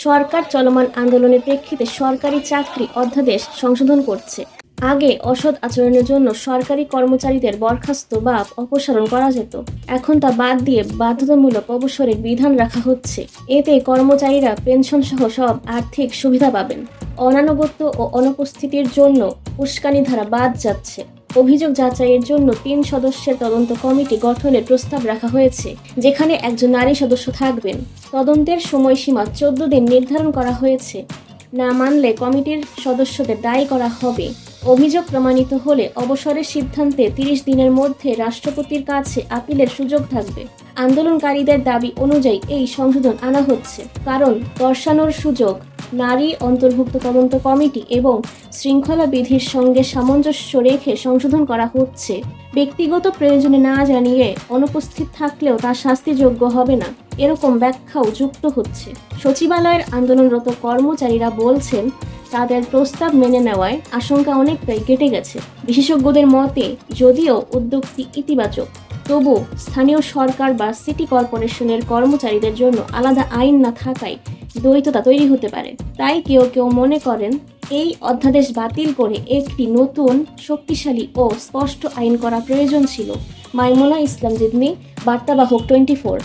সরকার চলমান আন্দোলনের প্রেক্ষিতে সরকারি চাকরি অধ্যাদেশ সংশোধন করছে। আগে অসৎ আচরণের জন্য সরকারি কর্মচারীদের বরখাস্ত বা অপসারণ করা যেত। এখন তা বাদ দিয়ে বাধ্যতামূলক অবসরের বিধান রাখা হচ্ছে। এতে কর্মচারীরা পেনশন সহ সব আর্থিক সুবিধা পাবেন। অনানুগত্য ও অনুপস্থিতির জন্য উস্কানি ধারা বাদ যাচ্ছে। অভিযোগ যাচাইয়ের জন্য 3 সদস্যের তদন্ত কমিটি গঠনের প্রস্তাব রাখা হয়েছে, যেখানে একজন নারী সদস্য থাকবেন। তদন্তের সময়সীমা 14 দিন নির্ধারণ করা হয়েছে। না মানলে কমিটির সদস্যদের দায়ী করা হবে। অভিযোগ প্রমাণিত হলে অবসরের সিদ্ধান্তে 30 দিনের মধ্যে রাষ্ট্রপতির কাছে আপিলের সুযোগ থাকবে। আন্দোলনকারীদের দাবি অনুযায়ী এই সংশোধন আনা হচ্ছে কারণ দর্শানোর সুযোগ, নারী অন্তর্ভুক্ত তদন্ত কমিটি এবং শৃঙ্খলা বিধির সঙ্গে সামঞ্জস্য রেখে সংশোধন করা হচ্ছে। ব্যক্তিগত প্রয়োজনে না জানিয়ে অনুপস্থিত থাকলেও তা শাস্তিযোগ্য হবে না, এরকম ব্যাখ্যাও যুক্ত হচ্ছে। সচিবালয়ের আন্দোলনরত কর্মচারীরা বলছেন, তাদের প্রস্তাব মেনে নেওয়ায় আশঙ্কা অনেকটাই কেটে গেছে। বিশেষজ্ঞদের মতে, যদিও উদ্যোগটি ইতিবাচক, তবু স্থানীয় সরকার বা সিটি কর্পোরেশনের কর্মচারীদের জন্য আলাদা আইন না থাকায় দ্বৈততা তৈরি হতে পারে। তাই কেউ কেউ মনে করেন, এই অধ্যাদেশ বাতিল করে একটি নতুন, শক্তিশালী ও স্পষ্ট আইন করা প্রয়োজন ছিল। মাইমুনা ইসলাম জিদনি, বার্তাবাহক 24।